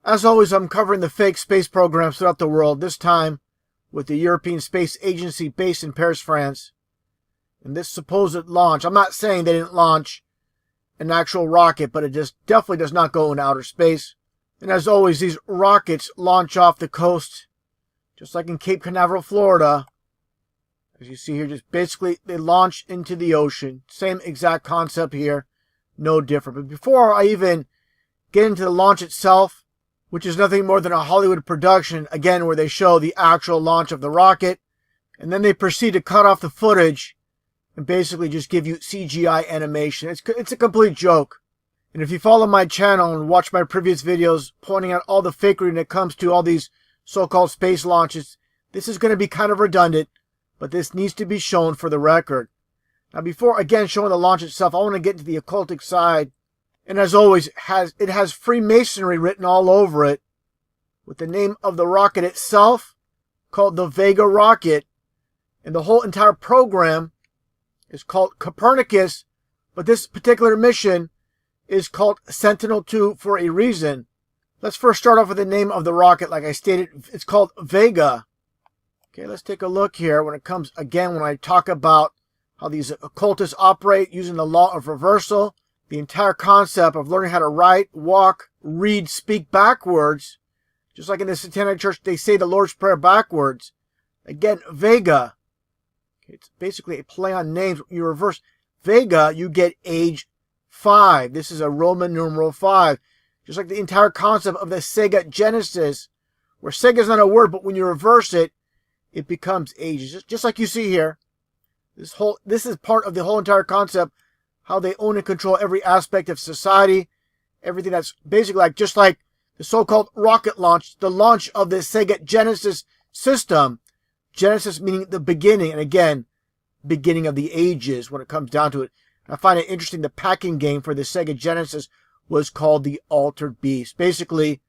As always, I'm covering the fake space programs throughout the world, this time with the European Space Agency based in Paris, France. And this supposed launch, I'm not saying they didn't launch an actual rocket, but it just definitely does not go into outer space. And as always, these rockets launch off the coast, just like in Cape Canaveral, Florida. As you see here, just basically they launch into the ocean. Same exact concept here, no different. But before I even get into the launch itself, which is nothing more than a Hollywood production, again, where they show the actual launch of the rocket, and then they proceed to cut off the footage and basically just give you CGI animation. It's a complete joke. And if you follow my channel and watch my previous videos pointing out all the fakery when it comes to all these so-called space launches, this is going to be kind of redundant, but this needs to be shown for the record. Now, before, again, showing the launch itself, I want to get into the occultic side. And as always, it has Freemasonry written all over it, with the name of the rocket itself called the Vega rocket. And the whole entire program is called Copernicus, but this particular mission is called Sentinel 2 for a reason. Let's first start off with the name of the rocket. Like I stated, it's called Vega. Okay, let's take a look here when it comes, again, when I talk about how these occultists operate using the law of reversal. The entire concept of learning how to write, walk, read, speak backwards. Just like in the Satanic Church, they say the Lord's Prayer backwards. Again, Vega. It's basically a play on names. You reverse Vega, you get age 5. This is a Roman numeral 5. Just like the entire concept of the Sega Genesis, where Sega is not a word, but when you reverse it, it becomes ages. Just like you see here. This is part of the whole entire concept, how they own and control every aspect of society, everything that's basically like, just like the so-called rocket launch, the launch of the Sega Genesis system. Genesis meaning the beginning, and again, beginning of the ages when it comes down to it. I find it interesting, the packing game for the Sega Genesis was called the Altered Beast. Basically,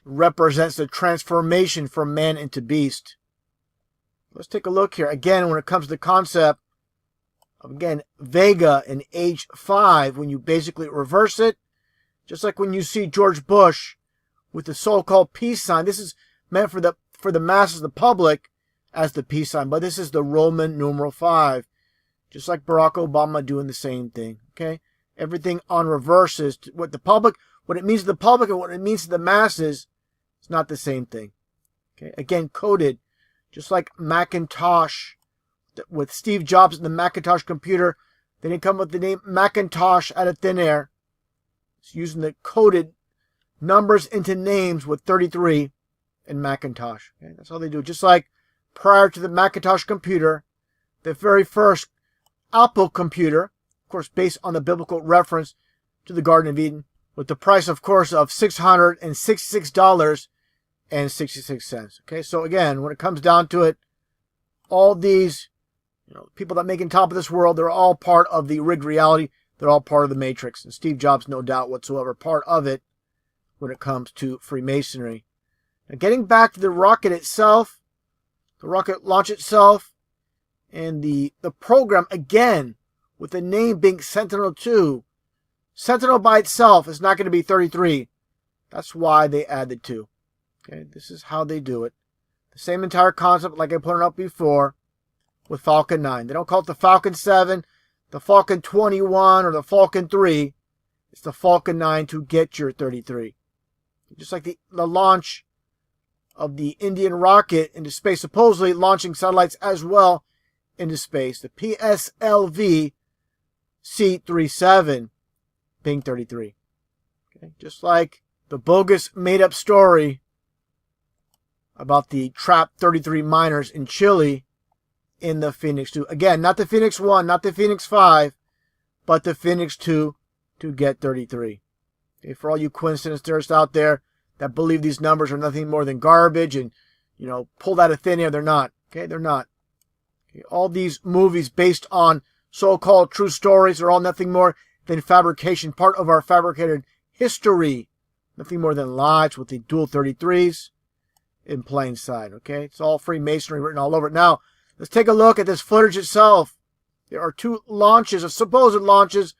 represents the transformation from man into beast. Let's take a look here. Again, when it comes to the concept of, again, Vega in age 5, when you basically reverse it, just like when you see George Bush with the so-called peace sign. This is meant for the masses, the public, as the peace sign, but this is the Roman numeral 5. Just like Barack Obama doing the same thing. Okay? Everything on reverse is what it means to the public and what it means to the masses. It's not the same thing. Okay? Again, coded. Just like Macintosh, with Steve Jobs and the Macintosh computer, they didn't come up with the name Macintosh out of thin air. It's using the coded numbers into names with 33 in Macintosh. Okay? That's how they do it. Just like prior to the Macintosh computer, the very first Apple computer, of course, based on the biblical reference to the Garden of Eden, with the price, of course, of $666.66. Okay, so again, when it comes down to it, all these, people that make on top of this world, they're all part of the rigged reality. They're all part of the Matrix. And Steve Jobs, no doubt whatsoever, part of it when it comes to Freemasonry. Now, getting back to the rocket itself, the rocket launch itself, and the program, again, with the name being Sentinel 2. Sentinel by itself is not going to be 33. That's why they added 2. Okay, this is how they do it. The same entire concept like I pointed out before with Falcon 9. They don't call it the Falcon 7, the Falcon 21, or the Falcon 3. It's the Falcon 9 to get your 33. Just like the launch of the Indian rocket into space, supposedly launching satellites as well into space. The PSLV C-37 being 33. Okay, just like the bogus made-up story about the trapped 33 miners in Chile in the Phoenix 2. Again, not the Phoenix 1, not the Phoenix 5, but the Phoenix 2 to get 33. Okay, for all you coincidence theorists out there that believe these numbers are nothing more than garbage and, pulled out of thin air, they're not. Okay, they're not. Okay, all these movies based on so-called true stories are all nothing more than fabrication, part of our fabricated history. Nothing more than lies with the dual 33s. In plain sight, okay? It's all Freemasonry written all over it. Now, let's take a look at this footage itself. There are 2 launches, supposed launches,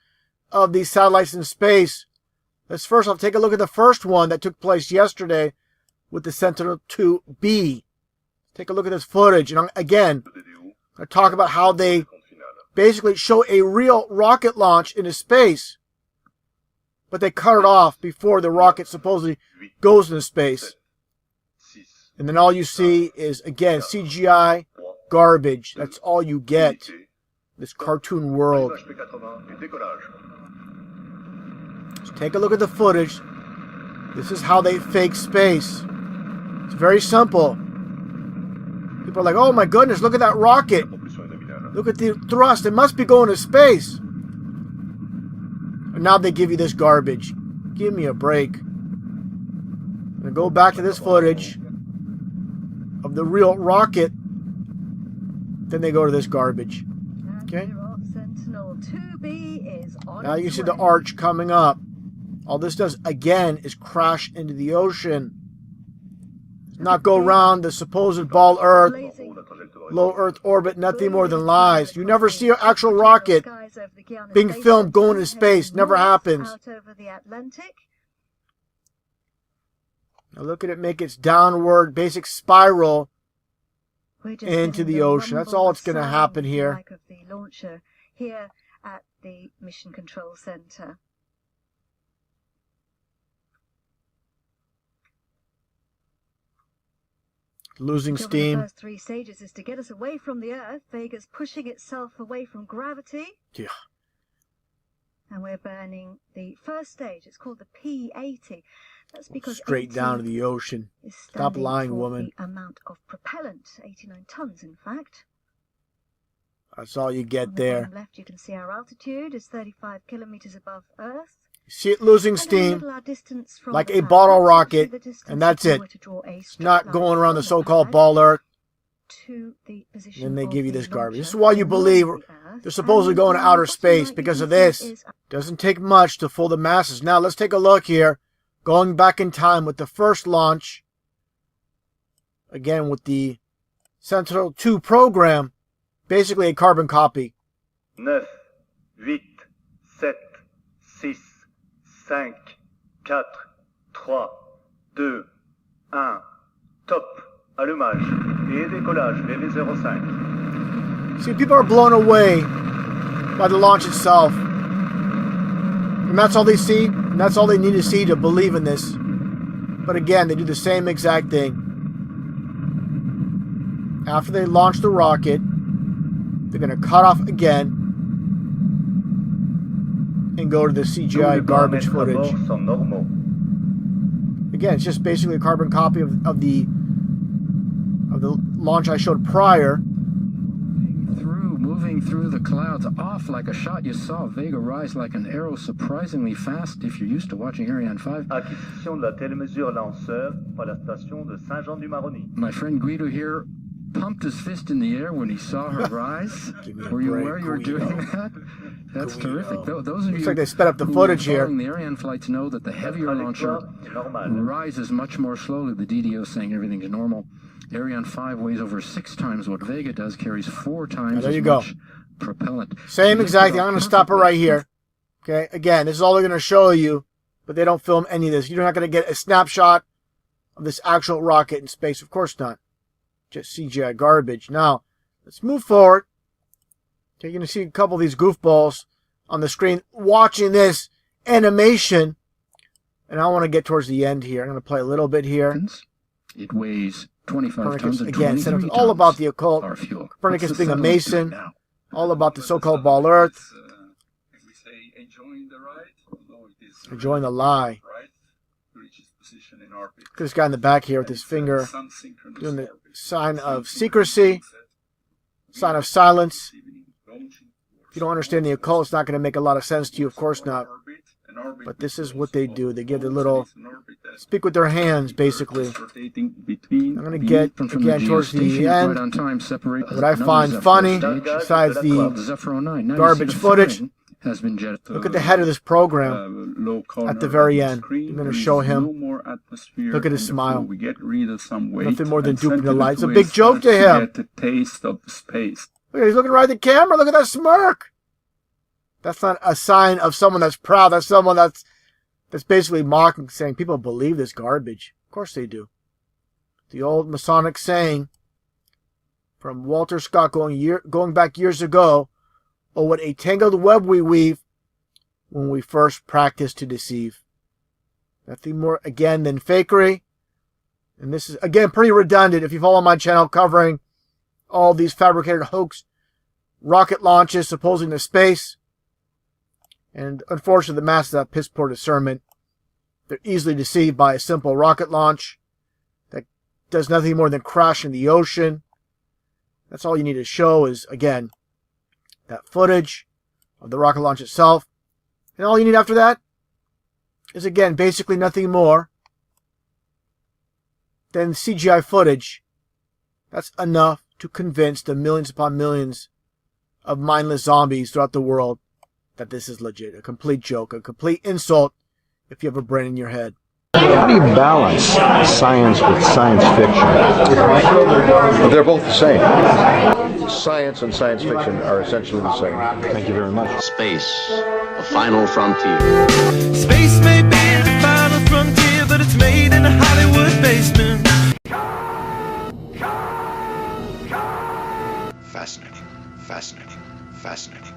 of these satellites in space. Let's first off take a look at the first one that took place yesterday with the Sentinel 2B. Take a look at this footage. And again, I talk about how they basically show a real rocket launch into space. But they cut it off before the rocket supposedly goes into space. And then all you see is, again, CGI garbage. That's all you get. This cartoon world. So take a look at the footage. This is how they fake space. It's very simple. People are like, oh my goodness, look at that rocket. Look at the thrust. It must be going to space. And now they give you this garbage. Give me a break. I'm going to go back to this footage of the real rocket. Then they go to this garbage. Okay. Now you see the arch coming up. All this does, again, is crash into the ocean. Not go around the supposed ball Earth, low Earth orbit, nothing more than lies. You never see an actual rocket being filmed going into space. Never happens. Now look at it make its downward basic spiral into the ocean. That's all that's going to happen here. Here at the Mission Control Center. Losing steam. The first 3 stages is to get us away from the Earth. Vega's pushing itself away from gravity. Yeah. And we're burning the first stage. It's called the P80. That's because straight down to the ocean. Stop lying, woman. The amount of propellant, 89 tons, in fact. That's all you get on the there. bottom left, you can see our altitude is 35 kilometers above Earth. See it losing steam like a bottle rocket, and that's it. It's not going around the so-called ball Earth. And then they give you this garbage. This is why you believe they're supposedly going to outer space, because of this. Doesn't take much to fool the masses. Now let's take a look here. Going back in time with the first launch. Again with the Sentinel 2 program. Basically a carbon copy. 9, 8, 7, 6, 5, 4, 3, 2, 1. Top. Allumage. Et décollage. VV05. See, people are blown away by the launch itself. And that's all they see. And that's all they need to see to believe in this. But again, they do the same exact thing. After they launch the rocket, they're going to cut off again and go to the CGI garbage footage. Again, it's just basically a carbon copy of the launch I showed prior. Moving through the clouds, off like a shot. You saw Vega rise like an arrow, surprisingly fast if you're used to watching Ariane 5. Acquisition de la télémesure lanceur par la station de Saint-Jean-du-Maroni. My friend Guido here pumped his fist in the air when he saw her rise. Were you aware you were doing that? That's terrific. Those of you looks like they sped up the footage here. The Ariane flights know that the heavier launcher rises much more slowly. The DDO saying everything is normal. Ariane 5 weighs over 6 times what Vega does, carries 4 times as much propellant. Same exact thing. I'm going to stop it right here. Okay, again, this is all they're going to show you, but they don't film any of this. You're not going to get a snapshot of this actual rocket in space. Of course not. Just CGI garbage. Now, let's move forward. Okay, you're going to see a couple of these goofballs on the screen watching this animation. And I want to get towards the end here. I'm going to play a little bit here. It weighs 25 tons and again, said it was all about the occult. Copernicus being a Mason. All about the so-called ball Earth. Enjoying the lie. Look at this guy in the back here with his finger doing the sign of secrecy, sign of silence. If you don't understand the occult, it's not going to make a lot of sense to you. Of course not. But this is what they do. They give the little, speak with their hands, basically. I'm going to get, again, towards the end, what I find funny, besides the garbage footage. Look at the head of this program at the very end. I'm going to show him. Look at his smile. Nothing more than duping the light. It's a big joke to him. Look, he's looking right at the camera. Look at that smirk. That's not a sign of someone that's proud. That's someone that's That's basically mocking, saying people believe this garbage. Of course they do. The old Masonic saying from Walter Scott going back years ago, "Oh, what a tangled web we weave when we first practice to deceive." Nothing more, again, than fakery. And this is, again, pretty redundant if you follow my channel covering all these fabricated hoax rocket launches supposing to space. And unfortunately, the masses have piss poor discernment. They're easily deceived by a simple rocket launch that does nothing more than crash in the ocean. That's all you need to show is, again, that footage of the rocket launch itself. And all you need after that is, again, basically nothing more than CGI footage. That's enough to convince the millions upon millions of mindless zombies throughout the world that this is legit. A complete joke, a complete insult if you have a brain in your head. How do you balance science with science fiction? They're both the same. Science and science fiction are essentially the same. Thank you very much. Space, the final frontier. Space may be the final frontier, but it's made in a Hollywood basement. Fascinating, fascinating, fascinating.